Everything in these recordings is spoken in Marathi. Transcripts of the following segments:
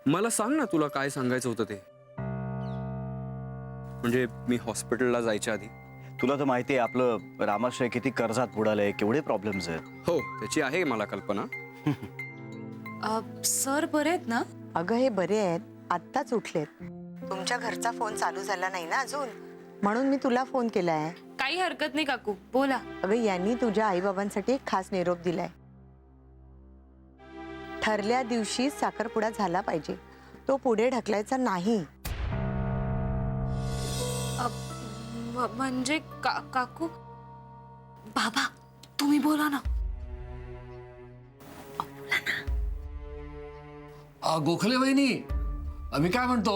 मला सांग ना तुला काय सांगायचं होतं ते. म्हणजे मी हॉस्पिटलला जायच्या आधी. तुला तर माहिती आहे आपलं रामाश्रय किती कर्जात बुडालंय, केवढे प्रॉब्लेम्स आहेत. हो त्याची आहे मला कल्पना. सर बरे आहेत ना? अगं हे बरे आहेत, आत्ताच उठलेत. तुमच्या घरचा फोन चालू झाला नाही ना अजून, म्हणून मी तुला फोन केलाय. काही हरकत नाही काकू, बोला. अगं यांनी तुझ्या आईबाबांसाठी एक खास निरोप दिलाय. ठरल्या दिवशी साखरपुडा झाला पाहिजे, तो पुढे ढकलायचा नाही. म्हणजे काकू बाबा तुम्ही बोला ना. गोखले वहिनी, मी काय म्हणतो,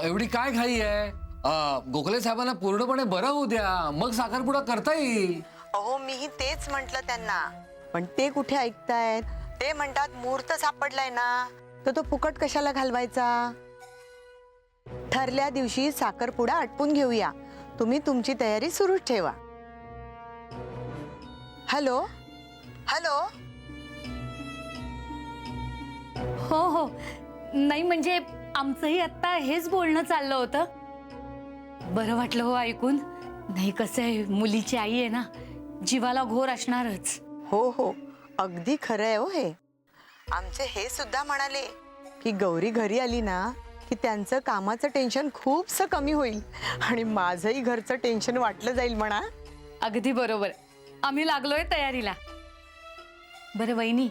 एवढी काय घाई आहे? गोखले साहेबांना पूर्णपणे बरं होऊ द्या, मग साखरपुडा करता येईल. अहो मीही तेच म्हंटल त्यांना, पण ते कुठे ऐकतायत. ते म्हणतात मुहूर्त सापडलाय ना, तर तो फुकट कशाला घालवायचा. ठरल्या दिवशी साखरपुडा आटपून घेऊया, तुम्ही तुमची तयारी सुरू ठेवा. Hello hello. हो हो, नाही म्हणजे आमचंही आत्ता हेच बोलणं चाललं होतं. बरं वाटलं हो ऐकून. नाही कसं आहे, मुलीची आई आहे ना, जीवाला घोर असणारच. हो हो, अगदी खरं आहे हो हे. आमचे हे सुद्धा म्हणाले की गौरी घरी आली ना की त्यांचं कामाचं टेन्शन खूपसं कमी होईल आणि माझंही घरचं टेन्शन वाटलं जाईल म्हणा. अगदी बरोबर, आम्ही लागलोय तयारीला. बरं वहिनी,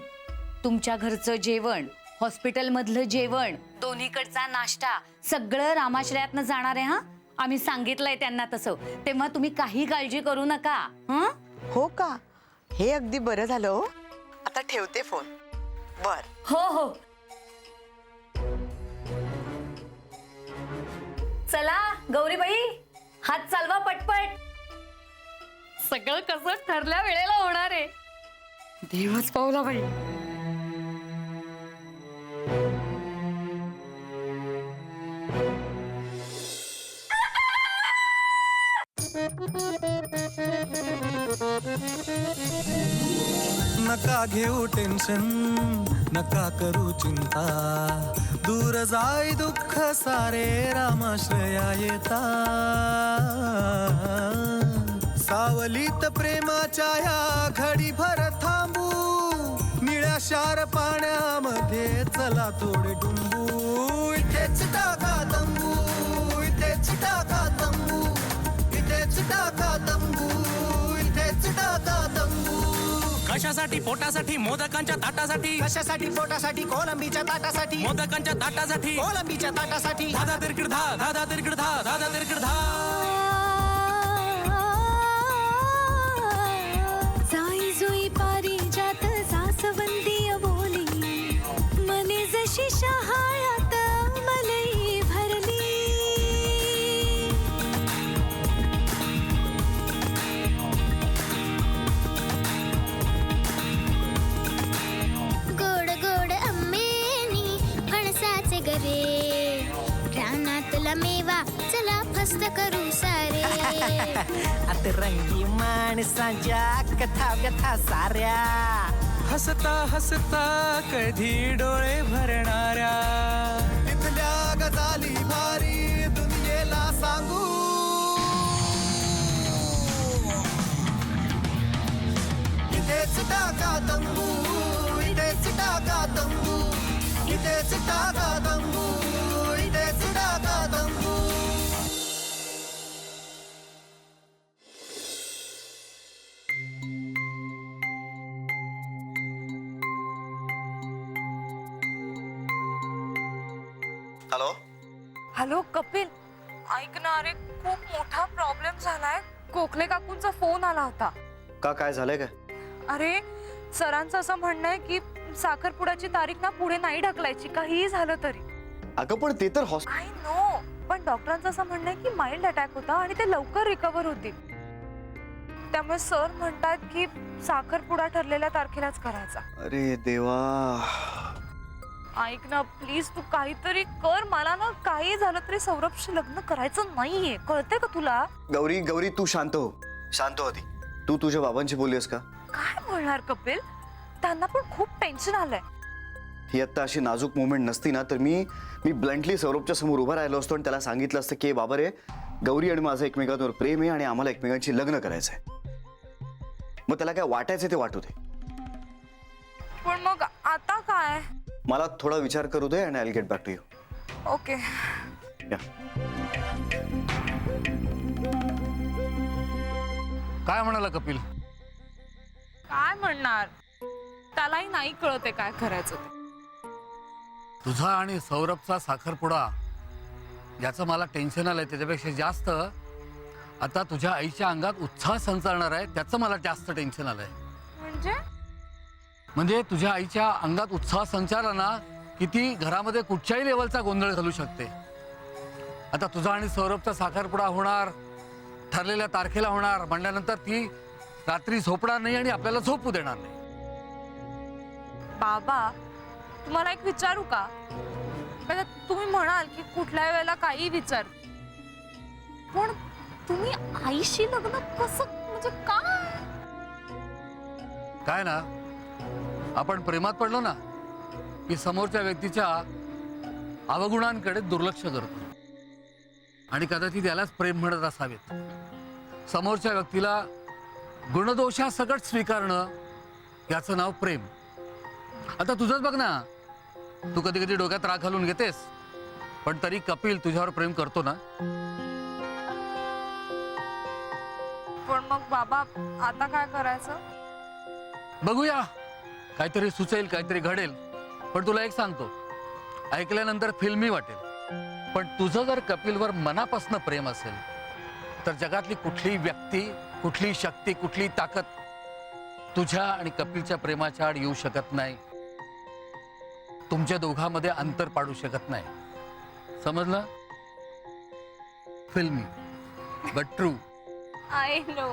तुमच्या घरचं जेवण, हॉस्पिटलमधलं जेवण, दोन्हीकडचा नाश्ता सगळं रामाश्रयातनं जाणार आहे. हा, आम्ही सांगितलंय त्यांना तसं, तेव्हा तुम्ही काही काळजी करू नका. हं? हो का, हे अगदी बरं झालं हो. आता ठेवते फोन. बर. हो हो, चला गौरीबाई, हात चालवा पटपट. सगळं कसं ठरल्या वेळेला होणार आहे. देवच पावला बाई. नका घेऊ टेन्शन, नका करू चिंता, दूर जाई दुःख सारे रामाश्रया येता. सावलीत प्रेमाच्या या घडी भर थांबू, निळ्या शार पाण्यामध्ये चला थोडे डुंबू. इथेच टाका तंबू, इथेच टाका तंबू, इथेच टाका तंबू, इथेच टाका तंबू. कशासाठी? पोटासाठी, मोदकांच्या ताटासाठी. कशासाठी? पोटासाठी, कोलंबीच्या ताटासाठी. मोदकांच्या ताटासाठी, कोलंबीच्या ताटासाठी. धादा तिरकिड धा, धादा तिरकिड धा, धादा तिरकिड धा. जाई जुई पारिजात सासवंती बोली, मने जशी शहाळ्यात मलई भरली. गोड गोड आंबेनी फणसाचे गरे, रानातला मेवा चला फस्त करू सारे. अतरंगी माणसांच्या कथा व्यथा साऱ्या, हसता हसता कधी डोळे भरणाऱ्या. इथल्या गजाली भारी दुनियेला सांगू. इथेच टाका तंबू, इथेच टाका तंबू, इथेच टाका तंबू, इथेच टाका तंबू. हॅलो. हॅलो कपिल, ऐक ना, अरे खूप मोठा प्रॉब्लेम झालाय. गोखले काकूंचा फोन आला होता. का, काय झालंय काय? अरे सरांचं असं म्हणणं आहे की साखरपुड्याची तारीख ना पुढे नाही ढकलायची, काहीही झालं तरी. अगं पण ते तर आय नो, पण डॉक्टरांचं असं म्हणणं आहे की माइल्ड अटॅक होता आणि ते लवकर रिकव्हर होतील. त्यामुळे सर म्हणतात की साखरपुडा ठरलेल्या तारखेलाच करायचा. अरे देवा. ऐक ना प्लीज, तू काहीतरी कर. मला ना काही झालं तरी सौरभशी लग्न करायचं नाहीये, कळतंय का तुला? गौरी गौरी तू शांत हो, शांत हो आधी. तू तुझ्या बाबांशी बोललीस का? काय बोलणार कपिल, त्यांना पण खूप टेन्शन आलंय. ही आत्ता अशी नाजूक मुवमेंट नसती ना तर मी ब्लंटली सौरभच्या समोर उभा राहिलो असतो आणि त्याला सांगितलं असतं की बाबा रे, गौरी आणि माझं एकमेकांवर प्रेम आहे आणि आम्हाला एकमेकांची लग्न करायचंय. मग त्याला काय वाटायचं ते वाटू दे. पण मग आता काय? मला थोडा विचार करू दे आणि I will get back to you. Okay. Yeah. काय म्हणाला कपिल? काय म्हणणार, त्यालाही नाही कळते काय करायचं ते. तुझा आणि सौरभचा साखरपुडा याचं मला टेन्शन आलंय. त्याच्यापेक्षा जास्त आता तुझ्या आईच्या अंगात उत्साह संचारणार आहे त्याचं मला जास्त टेन्शन आलंय. म्हणजे तुझ्या आईच्या अंगात उत्साह संचारला ना की ती घरामध्ये कुठच्याही लेवलचा गोंधळ घालू शकते. आता तुझा आणि सौरभचा साखरपुडा होणार, ठरलेल्या तारखेला होणार म्हणल्यानंतर ती रात्री झोपणार नाही आणि आपल्याला झोपू देणार नाही. बाबा, तुम्हाला एक विचारू का? म्हणजे तुम्ही म्हणाल की कुठल्या वेळेला काही विचार, पण तुम्ही आईशी लग्न कसं, म्हणजे काय ना, आपण प्रेमात पडलो ना की समोरच्या व्यक्तीच्या अवगुणांकडे दुर्लक्ष करतो आणि कदाचित यालाच प्रेम म्हणत असावेत. समोरच्या व्यक्तीला गुणदोषासकट स्वीकारणं याचं नाव प्रेम. आता तुझंच बघ ना, तू कधी कधी डोक्यात राग घालून घेतेस, पण तरी कपिल तुझ्यावर प्रेम करतो ना. पण मग बाबा आता काय करायचं? बघूया, काहीतरी सुचेल, काहीतरी घडेल. पण तुला एक सांगतो, ऐकल्यानंतर फिल्मी वाटेल, पण तुझं जर कपिलवर मनापासून प्रेम असेल तर जगातली कुठलीही व्यक्ती, कुठली शक्ती, कुठली ताकद तुझ्या आणि कपिलच्या प्रेमाच्या आड येऊ शकत नाही. तुमच्या दोघांमध्ये अंतर पाडू शकत नाही. समजलं? फिल्मी बट ट्रू. I know.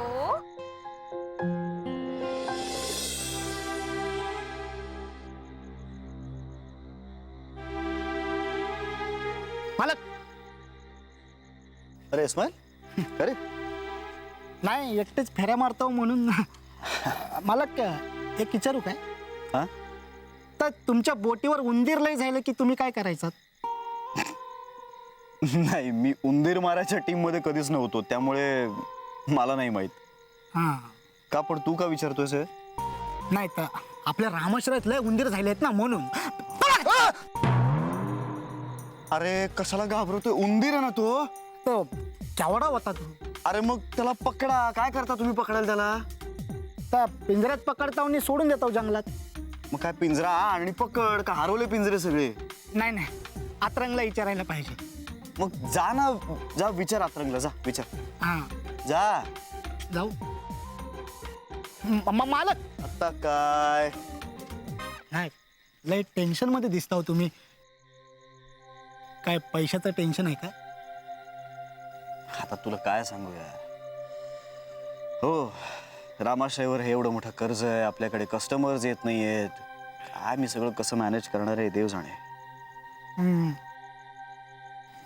मालक, अरे इस्माईल, अरे नाही एकटेच फेऱ्या मारतो म्हणून. मालक, एक विचारू काय? हा? तर तुमच्या बोटीवर उंदीर लय झालं की तुम्ही काय करायचं? नाही, मी उंदीर मारायच्या टीम मध्ये कधीच नव्हतो, त्यामुळे मला नाही माहित. हा, का? पण तू का विचारतोयस हे? नाही तर आपल्या रामेश्वरात लय उंदीर झालेत ना म्हणून. अरे कशाला घाबरतोय? उंदीर आहे ना तो. तो केवढा होता तो? अरे मग त्याला पकडा. काय करता तुम्ही पकडायला त्याला? तर पिंजऱ्यात पकडता आणि सोडून देतो जंगलात. मग काय पिंजरा आणि पकड का? हरवले पिंजरे सगळे? नाही नाही, आतरंगला विचारायला पाहिजे. मग जा ना, जा विचार आतरंगला, जा विचार. हा, जा. जाऊ. मालक, आता काय? नाही लय टेन्शन मध्ये दिसता हो तुम्ही. काय पैशाचं टेन्शन आहे काय? आता तुला काय सांगू यार. हो, रामाशयवर हे एवढं मोठं कर्ज आहे, आपल्याकडे कस्टमर्स येत नाहीयेत. काय मी सगळं कसं मॅनेज करणार आहे देव जाणे.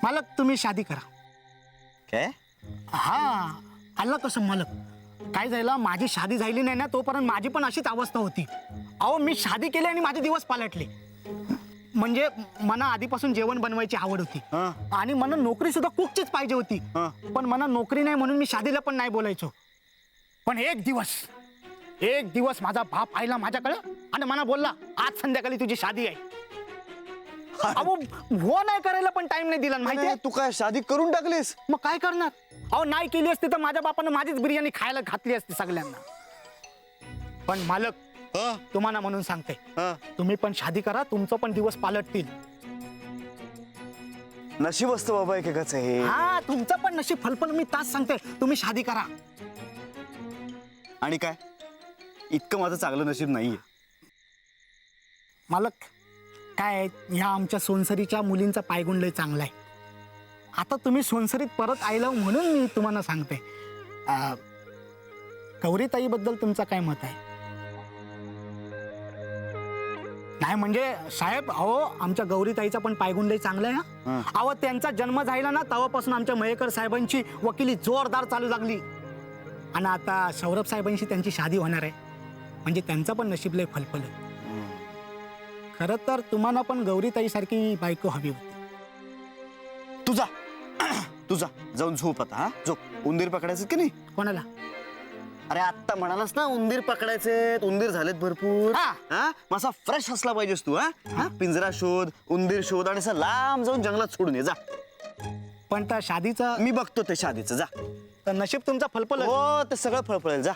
मालक, तुम्ही शादी करा. काय? हा, आलं कसं मालक? काय झालं, माझी शादी झाली नाही ना तोपर्यंत माझी पण अशीच अवस्था होती. अहो, मी शादी केली आणि माझे दिवस पालटले. म्हणजे मला आधीपासून जेवण बनवायची आवड होती आणि मला नोकरी सुद्धा कुकचीच पाहिजे होती. पण मला नोकरी नाही म्हणून मी शादीला पण नाही बोलायचो. पण एक दिवस माझा बाप आईला माझ्याकडे आणि मला बोलला, आज संध्याकाळी तुझी शादी आहे. अहो, हो नाही करायला पण टाइम नाही दिला माहिती. तू काय शादी करून टाकलीस? मग काय करणार? अहो, नाही केली असती तर माझ्या बापानं माझीच बिर्याणी खायला घातली असती सगळ्यांना. पण मालक, तुम्हाला म्हणून सांगते, तुम्ही पण शादी करा, तुमचं पण दिवस पालटतील. नशीब असतं बाबा एकेकाचं हे. हा, तुमचं पण नशीब फलफल. मी तास सांगते, तुम्ही शादी करा. आणि काय, इतकं माझं चांगलं नशीब नाहीये. मालक, काय ह्या आमच्या सोनसरीच्या मुलींचा पायगुण लय चांगला आहे. आता तुम्ही सोनसरीत परत आयला म्हणून मी तुम्हाला सांगते. गौरीताईबद्दल तुमचं काय मत आहे? नाही म्हणजे साहेब, अहो आमच्या गौरीताईचा पण पायगुण लय चांगला आहे. हा, अहो त्यांचा जन्म झाला ना तेव्हापासून आमच्या मयेकर साहेबांची वकिली जोरदार चालू लागली आणि आता सौरभ साहेबांशी त्यांची शादी होणार आहे. म्हणजे त्यांचा पण नशीब लय फलफल आहे. खरं तर तुम्हाला पण गौरीताई सारखी बायको हवी होती. तुझा तुझा जाऊन झोप आता. हा झोप. उंदीर पकडायचे की नाही? कोणाला? अरे आत्ता म्हणालास ना उंदीर पकडायचे, उंदीर झालेत भरपूर. हा. हा मग फ्रेश असला पाहिजेस तू. हा पिंजरा शोध, उंदीर शोध आणि असं लांब जाऊन जंगलात सोडून ये. जा. पण त्या शादीचं मी बघतो ते शादीचं. जा. तर नशीब तुमचा फलफल. हो ते सगळं फळफळेल. जा.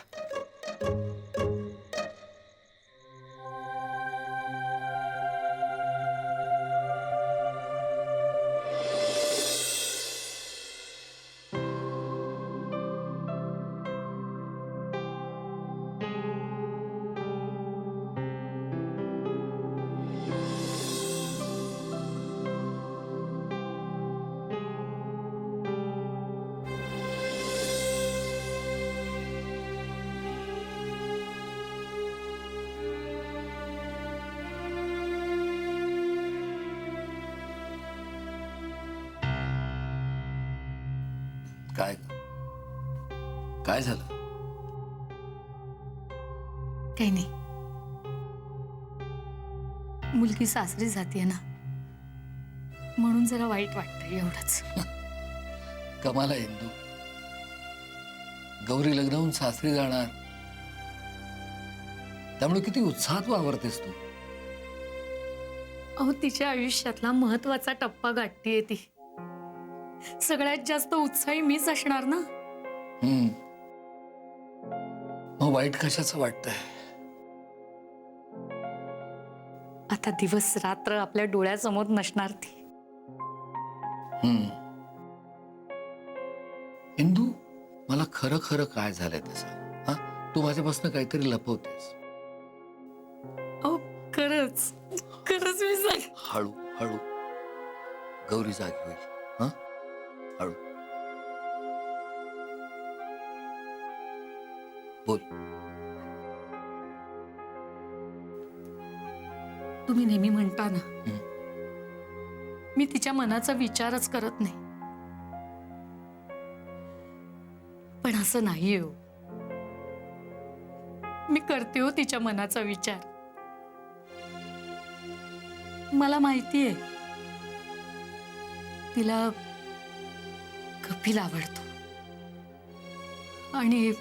काय काय झालं? काही नाही. मुलगी सासरी जाते ना, म्हणून जरा वाईट वाटतं एवढंच. कमाल आहे इंदू. गौरी लग्न होऊन सासरी जाणार, त्यामुळे किती उत्साहात वावरतेस तू. अहो तिच्या आयुष्यातला महत्वाचा टप्पा गाठतीये ती. सगळ्यात जास्त उत्साही मीच असणार ना. मग वाईट कशाचं वाटतंय? आता दिवस रात्र आपल्या डोळ्यासमोर नसणार ती. इंदू, मला खरं खरं काय झालंय तसं? हा तू माझ्यापासून काहीतरी लपवतेस. अहो खरंच खरंच मी सांग. हळू हळू. गौरी जागी होईल. हा हळू बोल. तुम्ही नेहमी म्हणता ना, मी तिच्या मनाचा विचारच करत नाही. पण असं नाहीये हो. मी करते हो तिच्या मनाचा विचार. मला माहितीये तिला कपिल आवडतो आणि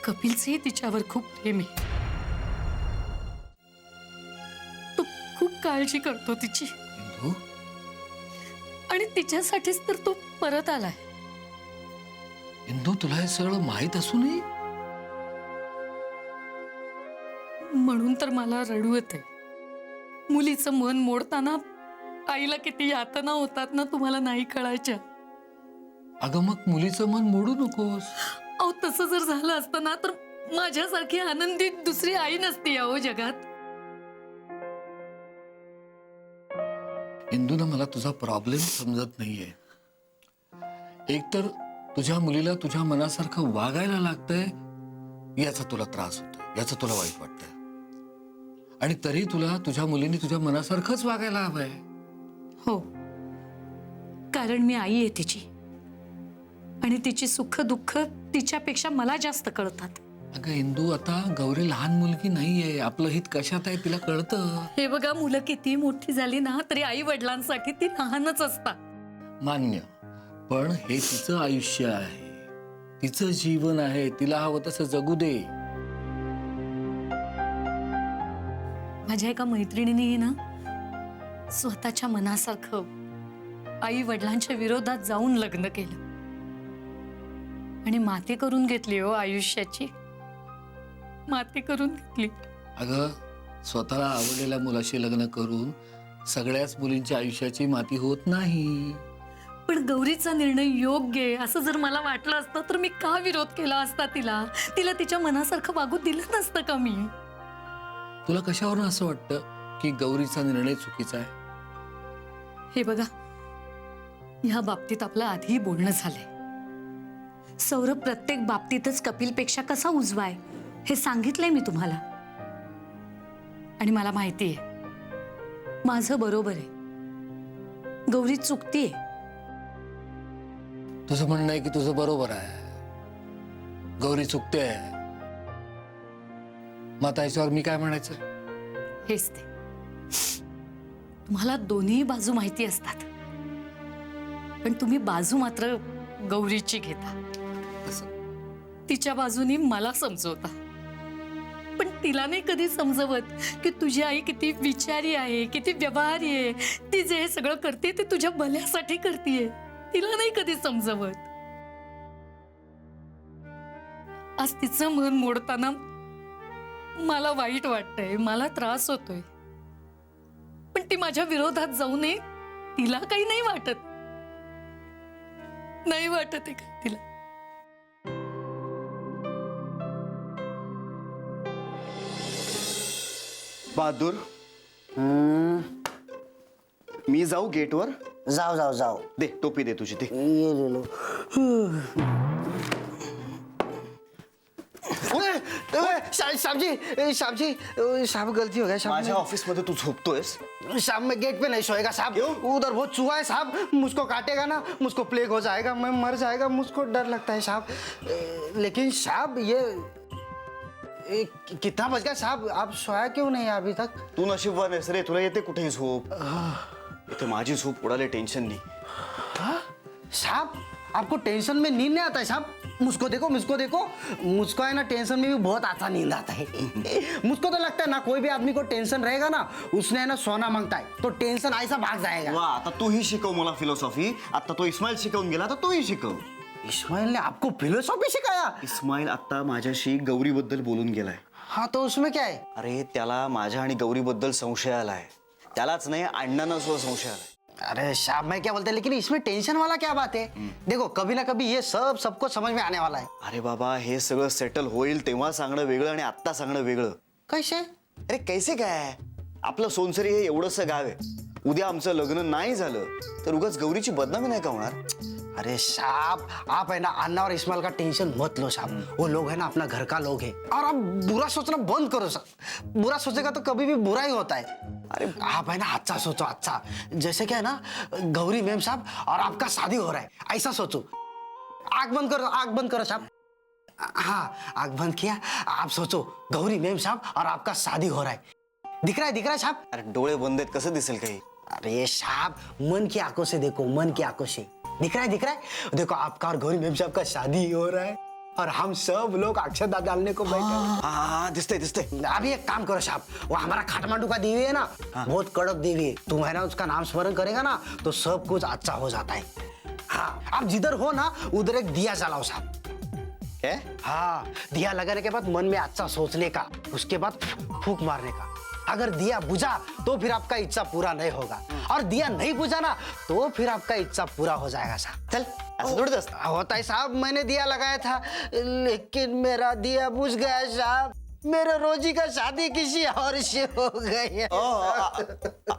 कपिलचंही तिच्यावर खूप प्रेम आहे. तो खूप काळजी करतो तिची इंदू, आणि तिच्यासाठीच तर तो परत आलाय. इंदू तुला हे सगळं माहित असूनही? म्हणून तर मला रडू येते. मुलीचं मन मोडताना आईला किती यातना होतात ना, तुम्हाला नाही कळायच्या. अगं मग मुलीचं मन मोडू नकोस. अहो तसं जर झालं असतं ना, तर माझ्यासारखी आनंदी दुसरी आई नसती अहो जगात. इंदू ना, मला तुझा प्रॉब्लेम समजत नाहीये. एकतर तुझ्या मुलीला तुझ्या मनासारखं वागायला लागतंय, याचा तुला त्रास होतोय, याचं तुला वाईट वाटतंय. आणि तरी तुला तुझ्या मुलीने तुझ्या मनासारखंच वागायला हवंय. हो, कारण मी आई आहे तिची, आणि तिची सुख दुःख तिच्यापेक्षा मला जास्त कळतात. अगं इंदू, आता गौरी लहान मुलगी नाहीये. आपलं हित कशात आहे तिला कळतं. हे बघा, मुलं किती मोठी झाली ना तरी आई वडिलांसाठी ती लहानच असतात. मान्य, पण हे तिचं आयुष्य आहे, तिचं जीवन आहे. तिला हवं तसं जगू दे. माझ्या एका मैत्रिणीने ना स्वतःच्या मनासारखं आई वडिलांच्या विरोधात जाऊन लग्न केलं आणि माती करून घेतली हो आयुष्याची. माती करून घेतली. अगं, स्वतःला आवडलेल्या मुलाशी लग्न करून सगळ्याच मुलींच्या आयुष्याची माती होत नाही. पण गौरीचा निर्णय योग्य आहे असं जर मला वाटलं असतं तर मी का विरोध केला असता तिला? तिला तिच्या मनासारखं वागू दिलं नसतं का मी? तुला कशावरून असं वाटतं की गौरीचा निर्णय चुकीचा आहे? हे बघा, ह्या बाबतीत आपलं आधीही बोलणं झालंय. सौरभ प्रत्येक बाबतीतच कपिलपेक्षा कसा उजवा आहे हे सांगितलंय मी तुम्हाला. आणि मला माहितीये माझं बरोबर आहे, गौरी चुकतीये. तुझं म्हणणं आहे की तुझं बरोबर आहे, गौरी चुकते. मग आता याच्यावर मी काय म्हणायचं? हेच ते, तुम्हाला दोन्ही बाजू माहिती असतात, पण तुम्ही बाजू मात्र गौरीची घेता. तिच्या बाजूनी मला समजवता, पण तिला नाही कधी समजवत की तुझी आई किती विचारी आहे, किती व्यवहारी आहे. ती जे हे सगळं करते ते तुझ्या भल्यासाठी करतेय. तिला नाही कधी समजवत. आज तिचं मन मोडताना मला वाईट वाटतंय, मला त्रास होतोय. पण ती माझ्या विरोधात जाऊ नये, तिला काही नाही वाटत. नाही वाटत आहे का तिला? बहादूर, मी जाऊ गेटवर? जाओ जाओ जाओ. दे टोपी दे तुझी, दे. ये ले लो. साहब गलती हो गया साहब. माझ्या ऑफिसमध्ये तू झोपतोयस? साहब मैं गेट पे नहीं सोएगा साहब. उधर बहुत चूहा है साहब, मुझको काटेगा ना, मुझको प्लेग हो जाएगा, मैं मर जाएगा, मुझको डर लगता है साहब. लेकिन साहब ये कितना बज गया साहब? आप सोया क्यों नहीं अभी तक? तू नशीबवान आहेस रे, तुला येते कुठेही झोप. इथे माझी झोप उडाले टेन्शन नाही. साहब आपको टेंशन में नींद नहीं आता है साहब? मुझको देखो, मुझको देखो, मुझको है ना टेंशन में भी बहुत अच्छा नींद आता है. मुझको तो लगता है ना, कोई भी आदमी को टेंशन रहेगा ना, उसने है ना सोना मांगता है तो टेंशन ऐसा भाग जाएगा. वा, आता तूही शिकव मला फिलॉसॉफी. आता तो इस्माईल शिकवून गेला, तर तूही शिकव. इस्माइल ने आपको फिलोसॉफी सिखाया? इस्माईल आता माझ्याशी गौरीबद्दल बोलून गेलाय. हाँ तो उसमें क्या है? अरे त्याला माझ्या आणि गौरीबद्दल संशय आलाय. त्यालाच नाही, अण्णांना सुद्धा संशय आलाय. अरे साहब मैं क्या बोलते हैं, लेकिन इसमें टेंशन वाला क्या बात है? देखो कभी ना कभी ये सब सबको समझ में आने वाला है. अरे बाबा, हे सगळं सेटल होईल तेव्हा सांगणं वेगळं आणि आत्ता सांगणं वेगळं. कैसे? अरे कैसे काय? आपलं सोनसरी हे एवढंसं गाव आहे. उद्या आमचं लग्न नाही झालं तर उगाच गौरीची बदनामी नाही का होणार? अरे साहब आप है ना अन्ना और इस्माइल का टेंशन मत लो साहब. वो लोग है ना अपना घर का लोग है, और आप बुरा सोचना बंद करो साहब. बुरा सोचेगा तो कभी भी बुरा ही होता है. अरे आप है ना अच्छा सोचो, अच्छा. जैसे क्या है ना, गौरी मैम साहब और आपका शादी हो रहा है, ऐसा सोचो. आग बंद करो, आग बंद करो साहब. हाँ आग बंद किया. आप सोचो गौरी मैम साहब और आपका शादी हो रहा है. दिख रहा है साहब? अरे डोळे बंद आहेत, कसं दिसेल काही? अरे साहब मन की आंखों से देखो, मन की आंखों से. दिख रहा है? देखो आपका और गौरी मैम साहब का शादी हो रहा है और हम सब लोग अक्षता डालने को बैठे हैं. हाँ दिसते दिसते. अभी एक काम करो साहब, वो हमारा काठमांडू का देवी है ना, बहुत कड़क देवी है. तुम है ना उसका नाम स्मरण करेगा ना तो सब कुछ अच्छा हो जाता है. हाँ आप जिधर हो ना उधर एक दिया जलाओ साहब. क्या? हाँ दिया लगाने के बाद मन में अच्छा सोचने का, उसके बाद फूंक मारने का. अगर दिया बुझा तो फिर आपका इच्छा पूरा नहीं होगा, और दिया नहीं बुझा ना तो फिर आपका इच्छा पूरा हो जाएगा साहब. चल असं थोडंच असतं. होता है साहब, मैंने दिया लगाया था लेकिन मेरा दिया बुझ गया साहब. मेरे रोजी का शादी किसी और से हो गई.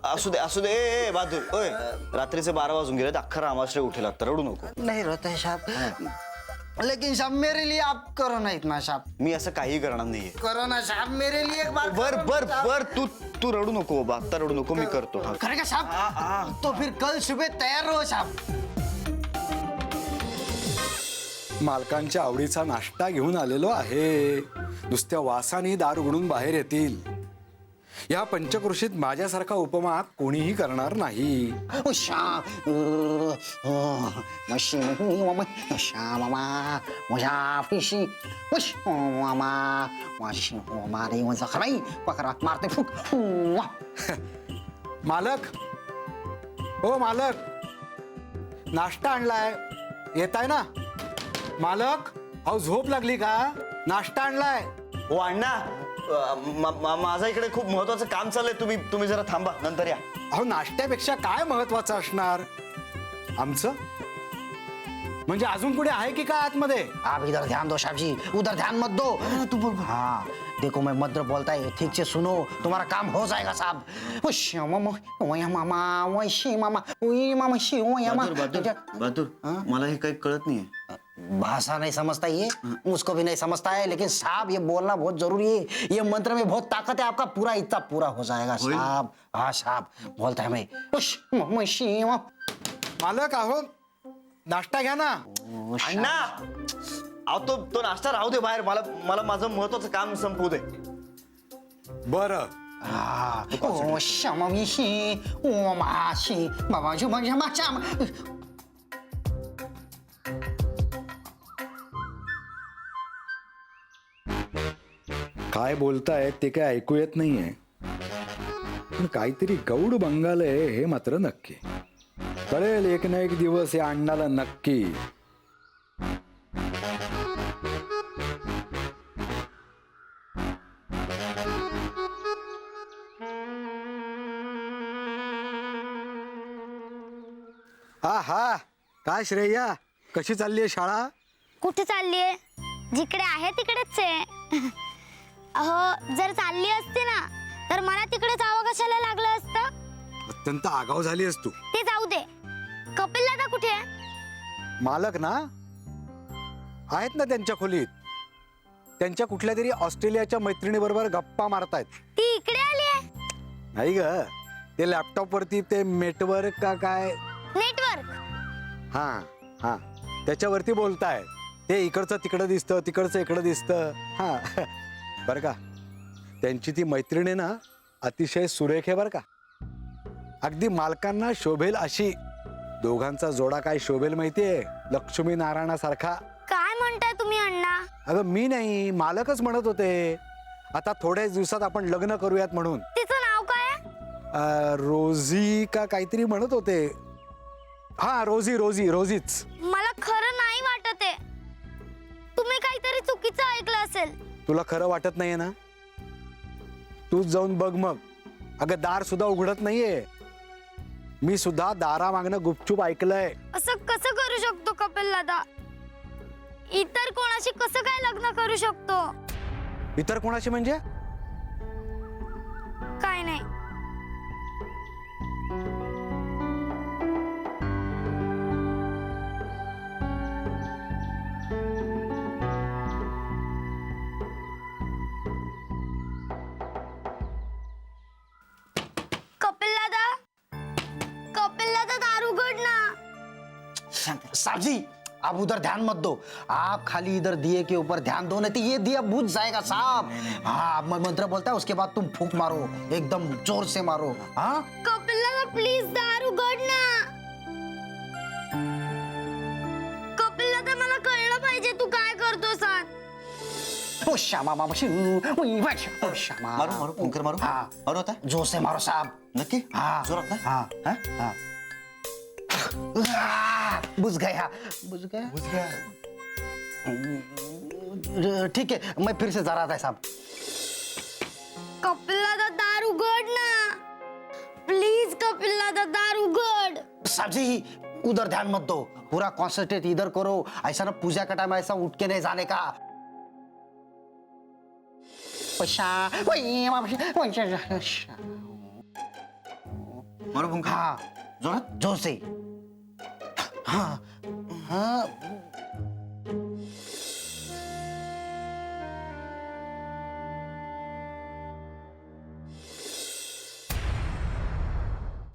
असू दे ए, बहादूर. ओय, रात्रीचे 12 वाजून गेले, अख्खा रामाश्रय उठेल. आता रडू नको. नहीं रोते है साहब, लेकिन साहब मेरे लिए आप करो ना इतना साहब. मी असं काही करणार नाहीये. करो ना साहब मेरे लिए एक बार. बर बर बर, तू रडू नको बाबा, आता रडू नको, मी करतो. हा. करेगा साहब? तो फिर कल सुबह तैयार रहो साहब. मालकांच्या आवडीचा नाश्ता घेऊन आलेलो आहे. नुसत्या वासाने दार उघडून बाहेर येतील. या पंचकृषीत माझ्यासारखा उपमा कोणीही करणार नाही. मालक, हो मालक, नाश्ता आणलाय, येताय ना? मालक अहो झोप लागली का? नाश्ता आणलाय. हो अण्णा, माझा इकडे खूप महत्वाचं काम चाललंय. तुम्ही जरा थांबा, नंतर या. अहो नाश्त्यापेक्षा काय महत्वाचं असणार आमचं? म्हणजे अजून कुठे आहे की काय आतमध्ये? आप इधर ध्यान दो साहब जी, उधर ध्यान मत दो. तू बोल. हाँ देखो मैं मंत्र बोलता है, ठीक से सुनो, तुम्हारा काम हो जाएगा साहब. बहादूर, मला हे काही कळत नाहीये. भाषा नहीं समझता ये, मुझको भी नहीं समझता है, लेकिन साहब ये बोलना बहुत जरूरी है. ये मंत्र में बहुत ताकत है, आपका पूरा इच्छा पूरा हो जाएगा साहब. हाँ साहब बोलता है मैं. मालक अहो नाश्ता घ्या ना. अण्णा अहो तो नाश्ता राहू दे बाहेर. मला माझं महत्वाचं काम संपवू दे. बरं ओ शममिशी ओ माशी बाबा शुभ श्याम. काय बोलतायत ते काय ऐकू येत नाहीये, पण काहीतरी गौड बंगाल आहे हे मात्र नक्की. कळेल एक ना एक दिवस या अण्णाला नक्की. हा हा, काय श्रेया, कशी चालली आहे शाळा? कुठे चाललीये? जिकडे आहे तिकडेच आहे. अहो जर चालली असती ना तर मला तिकडे जावं कशाला लागलं असतं? अत्यंत आगाऊ झालीस तू. ते जाऊ दे. कपिल दादा कुठे आहे? मालक ना आहेत ना त्यांच्या खोलीत. त्यांच्या कुठल्या तरी ऑस्ट्रेलियाच्या मैत्रिणीबरोबर गप्पा मारतायत. ती इकडे आली आहे. नाही ग, ते लॅपटॉप वरती ते नेटवर्क का काय, नेटवर्क. हा हा, त्याच्यावरती बोलताय. ते इकडचं तिकडं दिसतं, तिकडचं इकडं दिसतं. हा बरं का, त्यांची ती मैत्रिणी ना अतिशय सुरेख आहे बरं का. अगदी मालकांना शोभेल अशी. दोघांचा जोडा काय शोभेल माहितीये? लक्ष्मी नारायणासारखा. काय म्हणताय तुम्ही अण्णा? अगं मी नाही, मालकच म्हणत होते आता थोड्याच दिवसात आपण लग्न करूयात म्हणून. तिचं नाव काय? रोजी का काहीतरी म्हणत होते. हा रोजी रोजी रोजीच. मला खरं नाही वाटत आहे. तुम्ही काहीतरी चुकीचं ऐकलं असेल. तुला खरं वाटत नाहीये ना? तूच जाऊन बघ मग. अगं दार सुद्धा उघडत नाहीये. मी सुद्धा दारा मागणं गुपचूप ऐकलंय. असं कसं करू शकतो कपिल दादा? इतर कोणाशी कसं काय लग्न करू शकतो? इतर कोणाशी म्हणजे? काय नाही. कपिल दादा दार उघड ना. साहब जी, आप उधर ध्यान मत दो. आप खाली इधर दिए के ऊपर ध्यान दो, नहीं तो ये दिया बुझ जाएगा साहब. हाँ, मैं मंत्र बोलता है, उसके बाद तुम फूंक मारो, एकदम जोर से मारो. हाँ कपिल दादा प्लीज दार उघड ना. कपिल दादा मला कळलं पाहिजे तू काय करतोस आज. ओ श्यामा मामा ओ श्यामा. मारू मारू फुंकर मारू. हाँ मारू आता. जोर से मारो साहब. नक्की? हाँ जोरात ना? हाँ हा? हाँ. बुझ गया. ठीक है, मैं फिर से जरा था साहब. कपिल दादा दार उघड ना. प्लीज कपिल दादा दार उघड. साहब जी, उधर ध्यान मत दो, पूरा कॉन्सेंट्रेट इधर करो. ऐसा ना पूजा का टाइम ऐसा उठ के नहीं जाने का. मारू फुंकर. हाँ जोरात. जोर से. हाँ हाँ